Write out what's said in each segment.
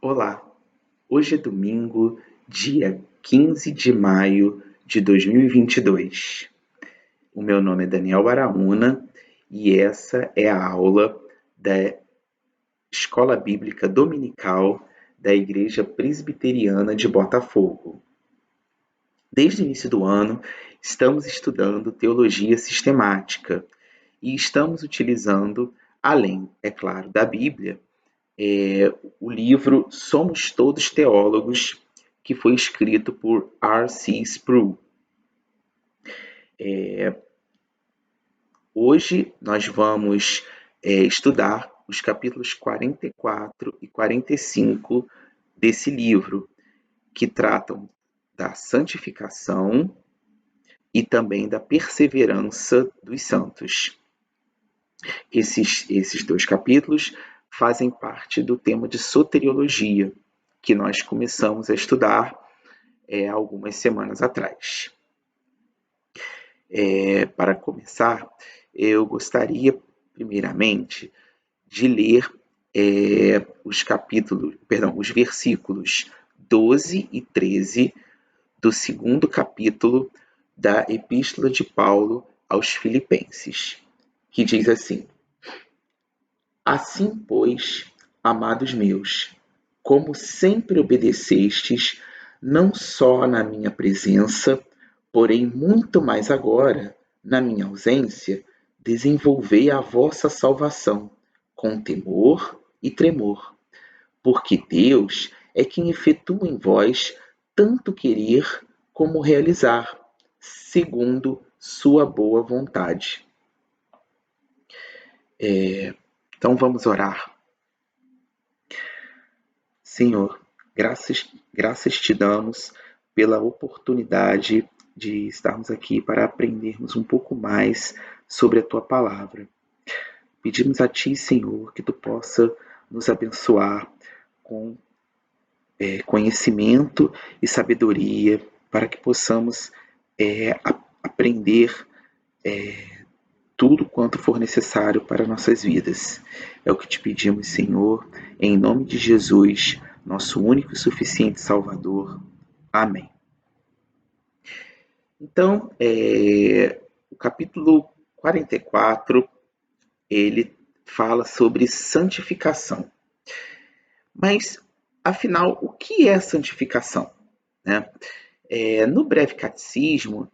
Olá, hoje é domingo, dia 15 de maio de 2022. O meu nome é Daniel Araúna e essa é a aula da Escola Bíblica Dominical da Igreja Presbiteriana de Botafogo. Desde o início do ano, estamos estudando teologia sistemática e estamos utilizando, além, é claro, da Bíblia, o livro Somos Todos Teólogos, que foi escrito por R.C. Sproul. Hoje nós vamos estudar os capítulos 44 e 45 desse livro, que tratam da santificação e também da perseverança dos santos. Esses dois capítulos fazem parte do tema de soteriologia, que nós começamos a estudar algumas semanas atrás. Para começar, eu gostaria, primeiramente, de ler os versículos 12 e 13 do segundo capítulo da Epístola de Paulo aos Filipenses, que diz assim: Assim, pois, amados meus, como sempre obedecestes, não só na minha presença, porém muito mais agora, na minha ausência, desenvolvei a vossa salvação com temor e tremor, porque Deus é quem efetua em vós tanto querer como realizar, segundo sua boa vontade. Então vamos orar. Senhor, graças te damos pela oportunidade de estarmos aqui para aprendermos um pouco mais sobre a tua palavra. Pedimos a ti, Senhor, que tu possa nos abençoar com conhecimento e sabedoria para que possamos aprender tudo quanto for necessário para nossas vidas. É o que te pedimos, Senhor, em nome de Jesus, nosso único e suficiente Salvador. Amém. Então, o capítulo 44, ele fala sobre santificação. Mas, afinal, o que é santificação? Né? No breve catecismo,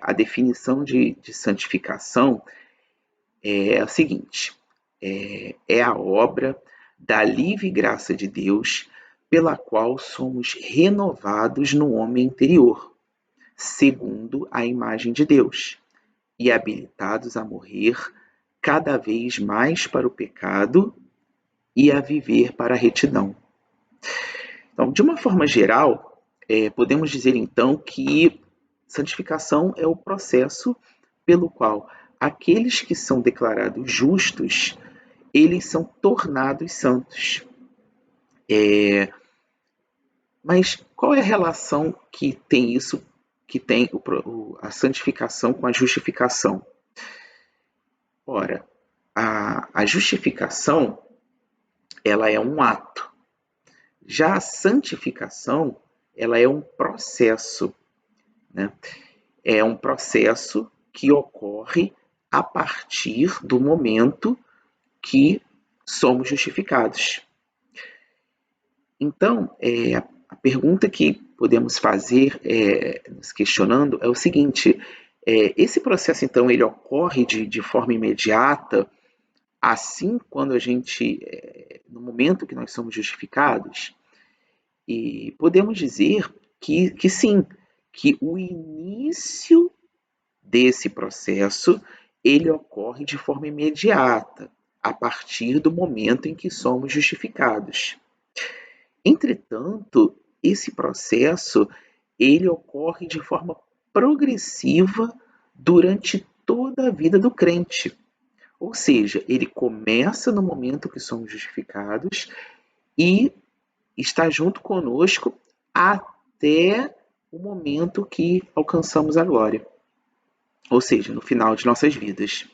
a definição de santificação é a seguinte: é a obra da livre graça de Deus pela qual somos renovados no homem interior, segundo a imagem de Deus, e habilitados a morrer cada vez mais para o pecado e a viver para a retidão. Então, de uma forma geral, podemos dizer então que santificação é o processo pelo qual aqueles que são declarados justos, eles são tornados santos. Mas qual é a relação que tem isso, que tem a santificação com a justificação? Ora, a justificação, ela é um ato. Já a santificação, ela é um processo, né? É um processo que ocorre a partir do momento que somos justificados. Então, a pergunta que podemos fazer, nos questionando, é o seguinte: esse processo, então, ele ocorre de forma imediata, assim quando a gente, no momento que nós somos justificados? E podemos dizer que sim, que o início desse processo, ele ocorre de forma imediata, a partir do momento em que somos justificados. Entretanto, esse processo, ele ocorre de forma progressiva durante toda a vida do crente. Ou seja, ele começa no momento que somos justificados e está junto conosco até o momento que alcançamos a glória. Ou seja, no final de nossas vidas.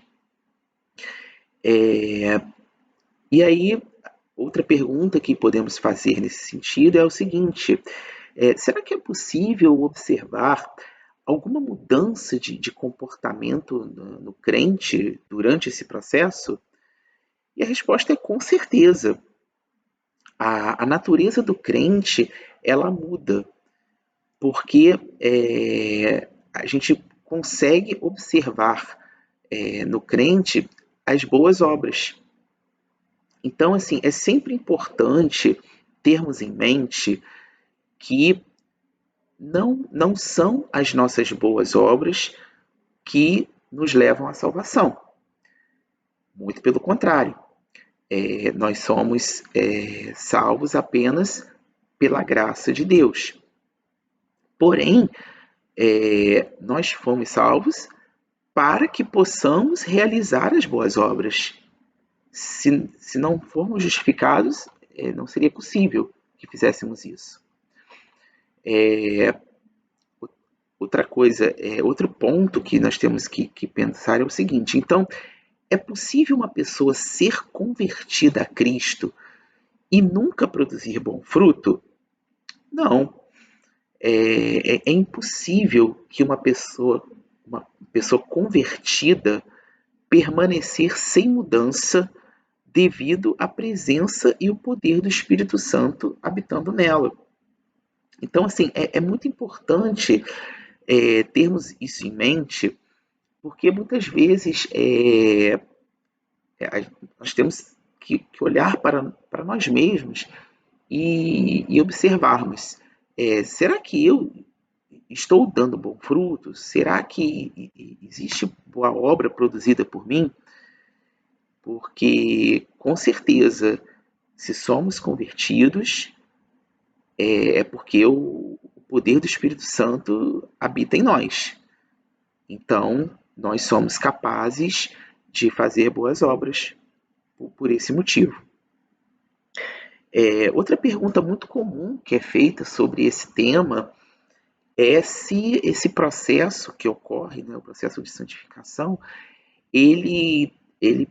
E aí, outra pergunta que podemos fazer nesse sentido é o seguinte: será que é possível observar alguma mudança de comportamento no crente durante esse processo? E a resposta é com certeza. A natureza do crente ela muda, porque a gente consegue observar no crente as boas obras. Então, assim, é sempre importante termos em mente que não são as nossas boas obras que nos levam à salvação. Muito pelo contrário, nós somos salvos apenas pela graça de Deus. Porém, nós fomos salvos para que possamos realizar as boas obras. Se não formos justificados, não seria possível que fizéssemos isso. Outra coisa, outro ponto que nós temos que pensar é o seguinte: então, é possível uma pessoa ser convertida a Cristo e nunca produzir bom fruto? Não. É impossível que uma pessoa convertida permanecer sem mudança devido à presença e o poder do Espírito Santo habitando nela. Então, assim, é muito importante termos isso em mente, porque muitas vezes nós temos que olhar para nós mesmos e observarmos: será que eu estou dando bom fruto? Será que existe boa obra produzida por mim? Porque, com certeza, se somos convertidos, é porque o poder do Espírito Santo habita em nós. Então, nós somos capazes de fazer boas obras por esse motivo. Outra pergunta muito comum que é feita sobre esse tema é se esse processo que ocorre, né, o processo de santificação, ele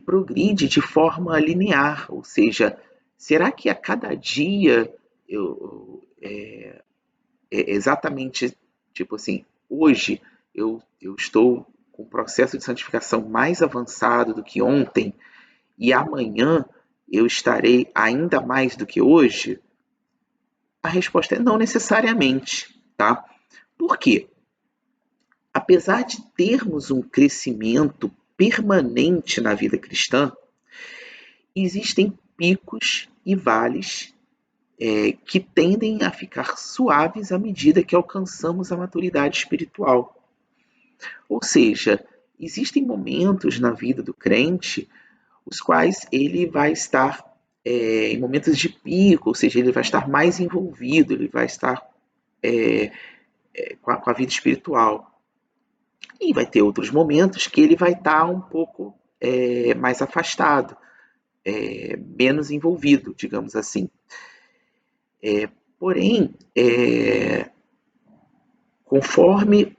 progride de forma linear, ou seja, será que a cada dia exatamente, tipo assim, hoje eu estou com um processo de santificação mais avançado do que ontem e amanhã eu estarei ainda mais do que hoje? A resposta é não necessariamente, tá? Por quê? Apesar de termos um crescimento permanente na vida cristã, existem picos e vales que tendem a ficar suaves à medida que alcançamos a maturidade espiritual. Ou seja, existem momentos na vida do crente os quais ele vai estar em momentos de pico, ou seja, ele vai estar mais envolvido, ele vai estar com a vida espiritual. E vai ter outros momentos que ele vai estar um pouco mais afastado, menos envolvido, digamos assim. Porém, conforme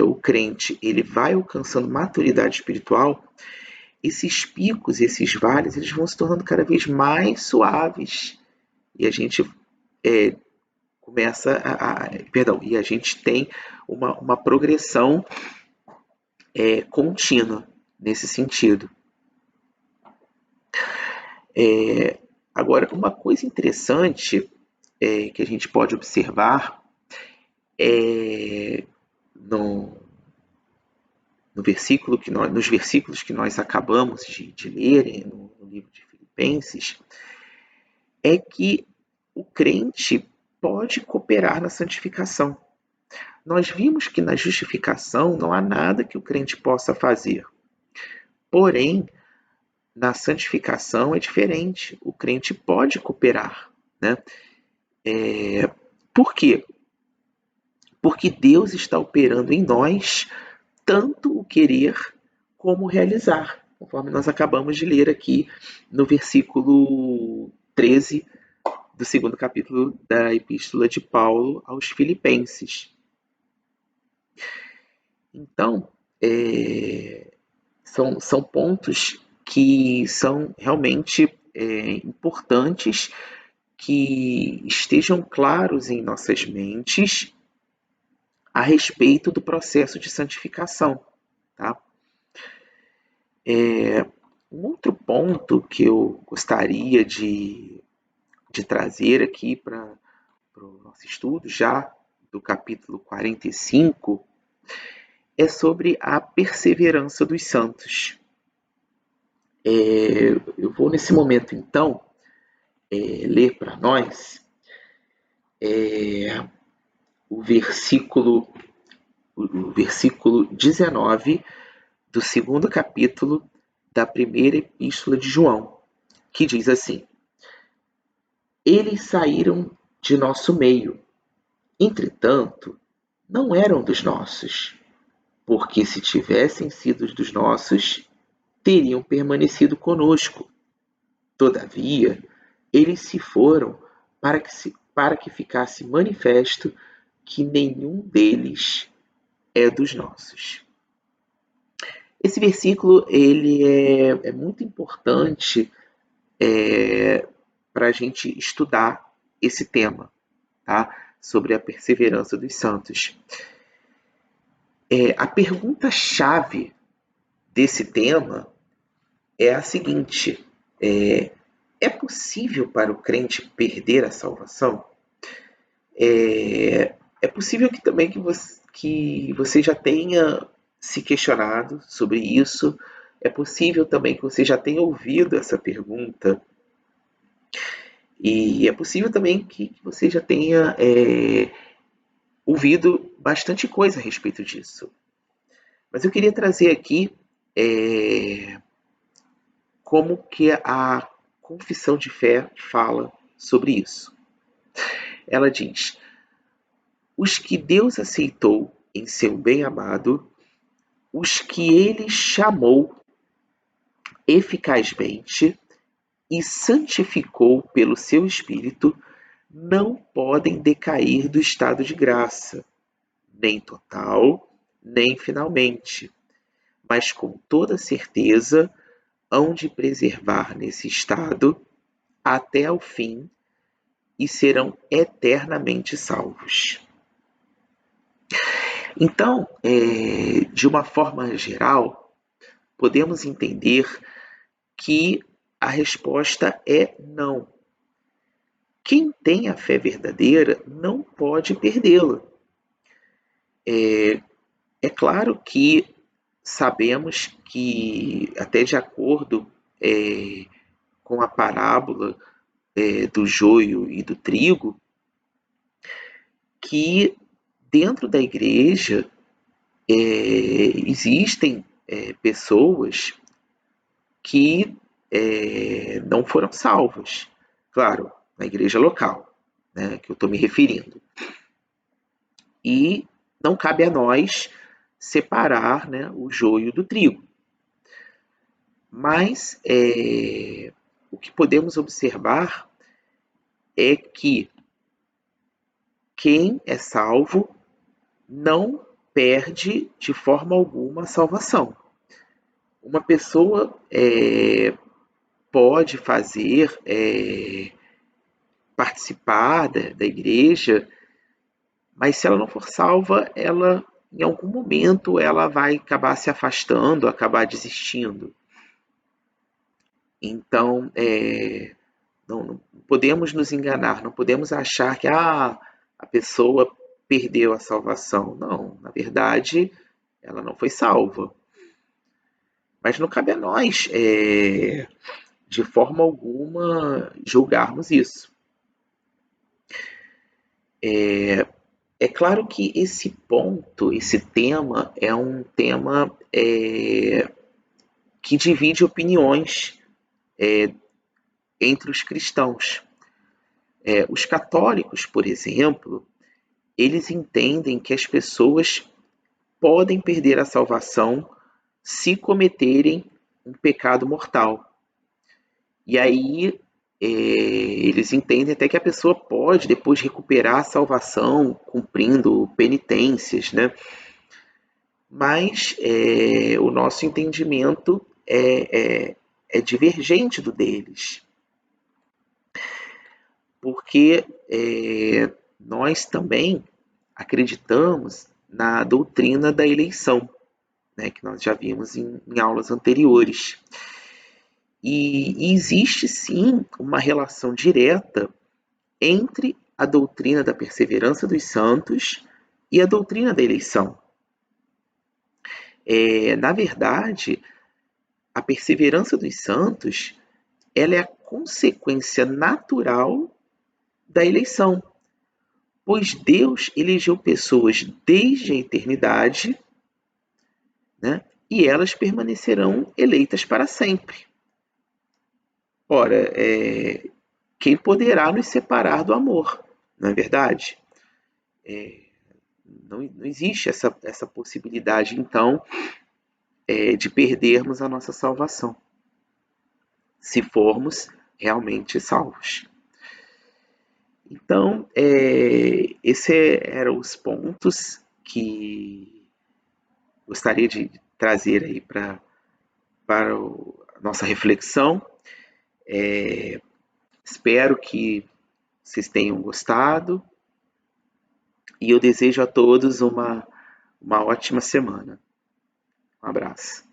o crente ele vai alcançando maturidade espiritual, esses picos, esses vales, eles vão se tornando cada vez mais suaves. E a gente e a gente tem uma progressão contínua nesse sentido. Agora, uma coisa interessante que a gente pode observar no, nos versículos que nós acabamos de ler no livro de Filipenses, é que o crente pode cooperar na santificação. Nós vimos que na justificação não há nada que o crente possa fazer. Porém, na santificação é diferente. O crente pode cooperar, né? Por quê? Porque Deus está operando em nós tanto o querer como o realizar, conforme nós acabamos de ler aqui no versículo 13 do segundo capítulo da Epístola de Paulo aos Filipenses. Então, são pontos que são realmente importantes que estejam claros em nossas mentes a respeito do processo de santificação, tá? Um outro ponto que eu gostaria de trazer aqui para o nosso estudo, já do capítulo 45, é sobre a perseverança dos santos. Eu vou nesse momento, então, ler para nós o versículo, o versículo 19 do segundo capítulo da primeira epístola de João, que diz assim: Eles saíram de nosso meio, entretanto, não eram dos nossos, porque se tivessem sido dos nossos, teriam permanecido conosco. Todavia, eles se foram para que ficasse manifesto que nenhum deles é dos nossos. Esse versículo ele é muito importante para a gente estudar esse tema, tá? Sobre a perseverança dos santos. A pergunta-chave desse tema é a seguinte: é possível para o crente perder a salvação? É possível que também que você já tenha se questionado sobre isso. É possível também que você já tenha ouvido essa pergunta. E é possível também que você já tenha ouvido bastante coisa a respeito disso. Mas eu queria trazer aqui como que a confissão de fé fala sobre isso. Ela diz: os que Deus aceitou em seu bem-amado, os que ele chamou eficazmente e santificou pelo seu Espírito, não podem decair do estado de graça, nem total, nem finalmente, mas com toda certeza hão de preservar nesse estado até ao fim e serão eternamente salvos. Então, de uma forma geral, podemos entender que a resposta é não. Quem tem a fé verdadeira não pode perdê-la. É claro que sabemos que, até de acordo com a parábola do joio e do trigo, que dentro da igreja existem pessoas que não foram salvas. Claro, na igreja local, né, que eu estou me referindo. E não cabe a nós separar, né, o joio do trigo. Mas o que podemos observar é que quem é salvo não perde de forma alguma a salvação. Uma pessoa pode fazer, participar da igreja, mas se ela não for salva, ela em algum momento ela vai acabar se afastando, acabar desistindo. Então, não podemos nos enganar, não podemos achar que a pessoa perdeu a salvação. Não, na verdade, ela não foi salva. Mas não cabe a nós, de forma alguma, julgarmos isso. É claro que esse ponto, esse tema, é um tema que divide opiniões entre os cristãos. Os católicos, por exemplo, eles entendem que as pessoas podem perder a salvação se cometerem um pecado mortal. E aí eles entendem até que a pessoa pode depois recuperar a salvação cumprindo penitências, né? Mas o nosso entendimento é divergente do deles. porque nós também acreditamos na doutrina da eleição, né, que nós já vimos em aulas anteriores. E existe sim uma relação direta entre a doutrina da perseverança dos santos e a doutrina da eleição. Na verdade, a perseverança dos santos ela é a consequência natural da eleição, pois Deus elegeu pessoas desde a eternidade, né, e elas permanecerão eleitas para sempre. Ora, quem poderá nos separar do amor, não é verdade? Não existe essa possibilidade, então, de perdermos a nossa salvação, se formos realmente salvos. Então, esses eram os pontos que gostaria de trazer aí para a nossa reflexão. Espero que vocês tenham gostado e eu desejo a todos uma ótima semana. Um abraço.